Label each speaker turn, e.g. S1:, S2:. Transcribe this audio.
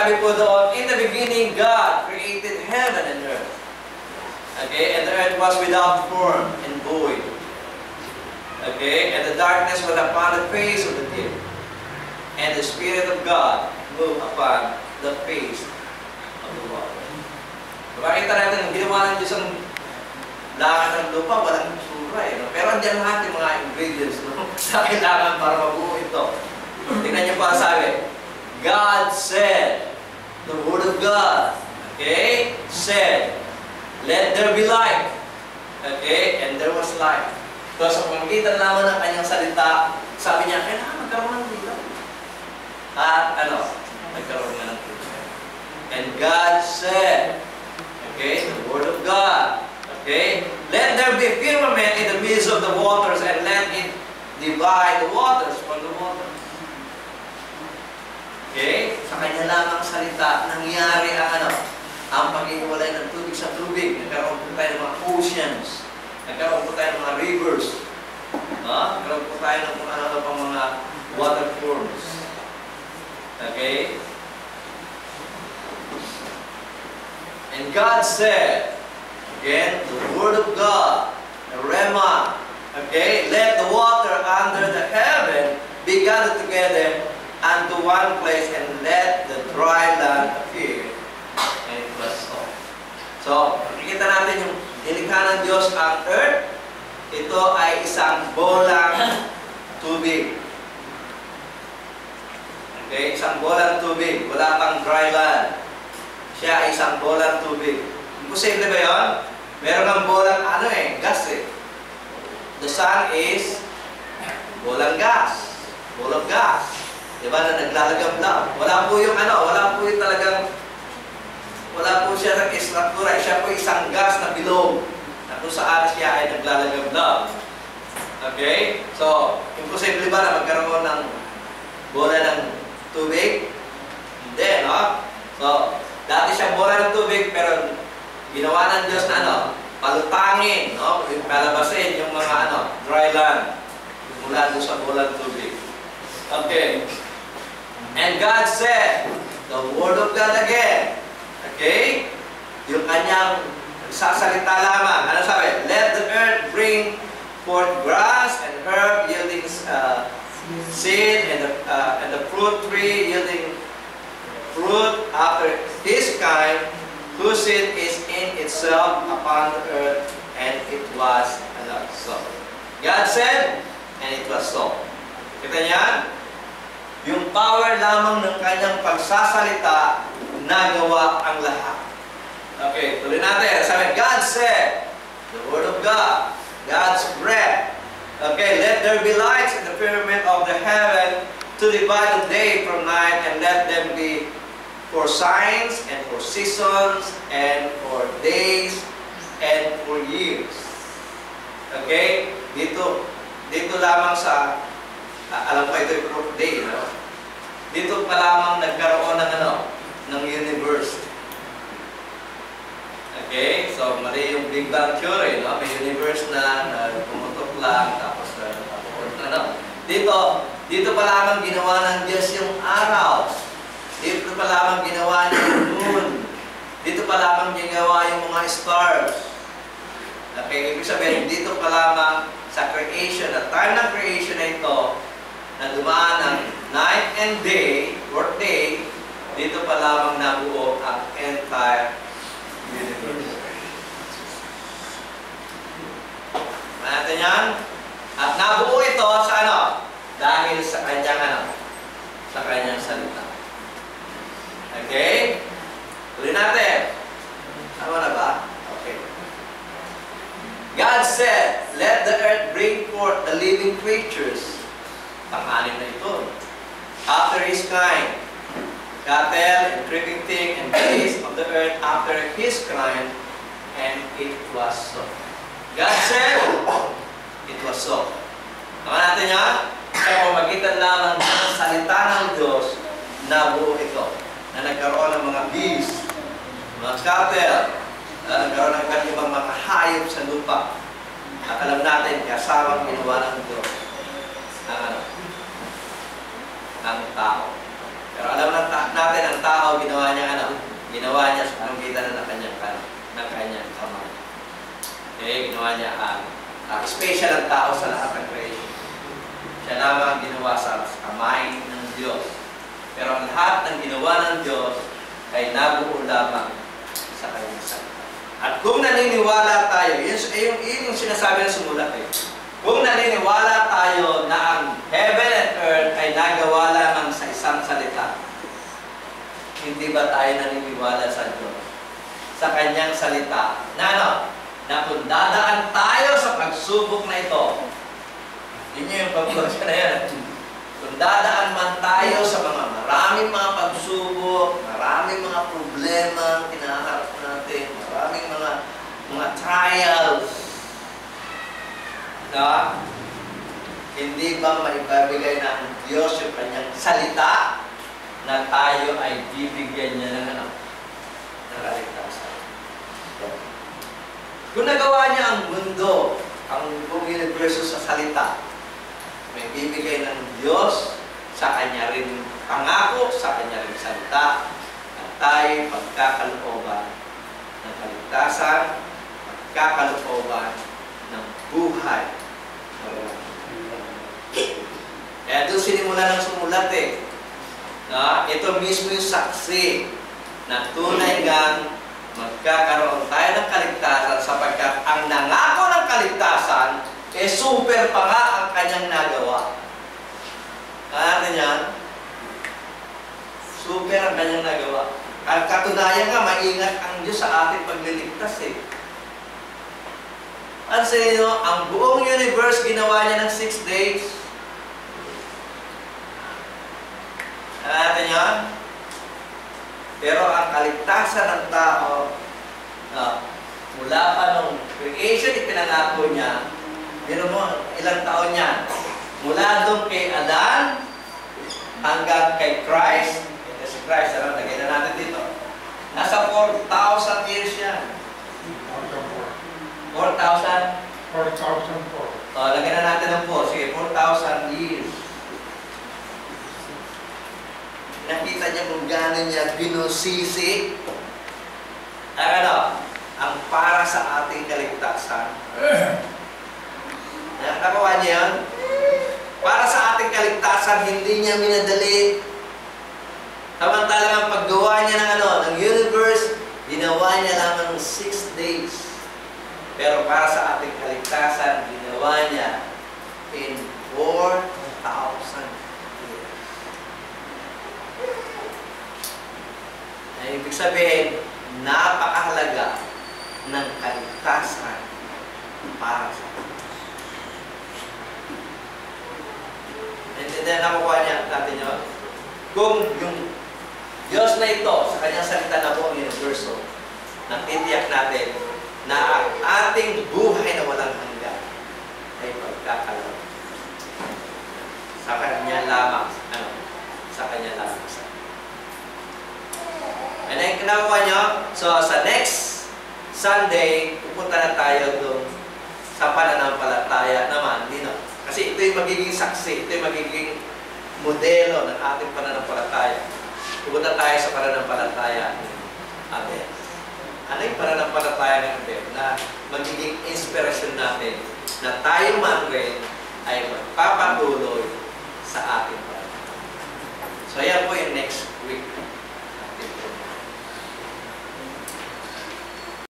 S1: sabi po doon, in the beginning, God created heaven and earth. Okay? And the earth was without form and void. Okay? And the darkness was upon the face of the deep. And the Spirit of God moved upon the face of the water. Makita natin, ginawa ng Diyos ang langit ng lupa, walang sura eh. No? Pero andiyan lahat yung mga ingredients no? sa kailangan para mabuo ito. Tingnan niyo pa sabi, God said, the Word of God, okay, said, let there be light. Okay, and there was light. So sa pamagitan naman ng kanyang salita, sabi niya, kailangan magkaroon ng dito. At ano, nagkaroon nga ng dito. And God said, okay, the Word of God, okay, let there be firmament in the midst of the waters, and let it divide the waters from the waters. Okay, sa kanya lamang salita, nangyari ang ano, ang pag-iwalay ng tubig sa tubig. Nagkaroon po tayo ng mga oceans. Nagkaroon po tayo ng mga rivers. Nagkaroon po tayo ng kung ano pang mga water forms. Okay? And God said, again, the Word of God, the Rema, okay, let the water under the heaven be gathered together unto one place, and let the dry land appear. And it was so. So, makikita natin yung nilikha ng Diyos ang earth. Ito ay isang bolang tubig. Okay, isang bolang tubig. Wala pang dry land. Siya ay isang bolang tubig. Imposible ba yun? Meron ng bolang ano eh, gas eh. The sun is bolang gas. Ball of gas. Diba na naglalagam lang. Wala po yung ano, wala po yung talagang, wala po siya ng estruktura. Siya po isang gas na bilog na kung saan siya ay naglalagam lang. Okay? So, imposible ba na magkaroon ng bola ng tubig? Hindi, no? So, dati siyang bola ng tubig, pero ginawa ng Diyos na ano, palutangin, no? Palabasin yung mga ano, dry land mula doon sa bola ng tubig. Okay. And God said, the Word of God again. Okay? Yung kanyang sasalita lamang. Ano sabi? Let the earth bring forth grass and herb yielding seed, and the fruit tree yielding fruit after his kind, whose seed is in itself upon the earth, and it was so. God said, and it was so. Kita niyan? Yung power lamang ng kanyang pagsasalita, nagawa ang lahat. Okay, tuloy natin. Sabi, God said, the Word of God, God's breath. Okay, let there be lights in the firmament of the heaven to divide the day from night, and let them be for signs and for seasons and for days and for years. Okay, dito lamang sa alam ko ito yung proof day, no? Dito pa lamang nagkaroon ng ano, ng universe. Okay? So, mali yung Big Bang Theory, no? May universe na pumutok lang, tapos ano. Dito pa lamang ginawa ng Diyos yung araw. Dito pa lamang ginawa niya yung moon. Dito pa lamang ginawa yung mga stars. Okay? Ibig sabihin, dito pa lamang sa creation, at time ng creation na ito, na dumaan ng night and day, or day, dito pa lamang nabuo ang entire universe. Natin yan? At nabuo ito sa ano? Dahil sa kanyang ano? Sa kanyang salita. Okay? Tuloy natin. Tama na ba? Okay. God said, let the earth bring forth the living creatures. Pang-anim na ito. After his kind, cattle and creeping thing and beasts of the earth after his kind, and it was so. God said, it was so. Tama natin yan? Sa pamagitan lamang ng salita ng Diyos, nabuo ito. Na nagkaroon ng mga beasts, mga cattle, nagkaroon ng ibang mga hayop sa lupa. At alam natin, kasamang ginawa ng Diyos ang tao. Pero alam natin ang tao ginawa special ang tao sa lahat ng creation. Siya lamang ginawa sa kamay ng Diyos. Pero ang lahat ng ginawa ng Diyos ay nabuo lamang sa kanyang salita. At kung naniniwala tayo, yun yung sinasabi ng sumulat eh. Kung naniniwala tayo na ang heaven and earth ay nagawa lamang sa isang salita, hindi ba tayo naniniwala sa Diyos? Sa kanyang salita. Na ano? Na kung dadaan tayo sa pagsubok na ito, yun yung pag-usap na yan. Kung dadaan man tayo sa maraming mga pagsubok, maraming mga problema kinaharap natin, maraming mga trials, na hindi ba maibabigay ng Diyos yung kanyang salita na tayo ay bibigyan niya ng ano? Ng kaligtasan. Kung nagawa niya ang mundo, ang buong universo sa salita, may bibigay ng Diyos sa kanya rin pangako, sa kanya rin salita, na tayo pagkakalooban ng kaligtasan, pagkakalooban ng buhay. Kaya doon sinimula ng sumulat eh. Ito mismo yung saksi na tunay ngang magkakaroon tayo ng kaligtasan sapagkat ang nangako ng kaligtasan super pa nga ang kanyang nagawa. Ano yan? Super ang kanyang nagawa. Ang katunayan nga, maingat ang Diyos sa ating pagliligtas eh. Ano sa inyo? Ang buong universe ginawa niya ng 6 days. Ano natin yan? Pero ang kaligtasan ng tao, mula pa nung creation, ipinangako niya, mo, ilang taon yan? Mula doon kay Adan hanggang kay Christ. Ito si Christ, lagay na natin dito. Nasa 4,000 years yan. 4,000? 4,004. Lagyan na natin ng 4. Sige, 4,000 years. Nakita niya kung gano'n niya binusisi. Ang para sa ating kaligtasan. Nakakuha niya yun? Para sa ating kaligtasan, hindi niya minadali. Samantalang ang paggawa niya ng universe, ginawa niya lamang 6 days. Pero para sa ating kaligtasan, ginawa niya in 4,000 years. Ibig sabihin, napakahalaga ng kaligtasan para sa atin. And then, nakukuha niya natin yun. Kung yung Diyos na ito, sa kanyang salita na buong universo, natitiyak natin na ang ating buhay na walang hanggan ay pagkakalaw. Sa kanya lamang, sa kanya lamang. And then, nakukuha niyo, so sa next Sunday, pupunta na tayo doon sa pananampalataya naman, kasi ito yung magiging saksi, ito yung magiging modelo ng ating pananampalataya. Pupunta tayo sa pananampalataya ni Abel. Ano yung pananampalataya ni Abel? Na magiging inspirasyon natin na tayo man rin ay magpapatuloy sa ating pananampalataya. So, yan po yung next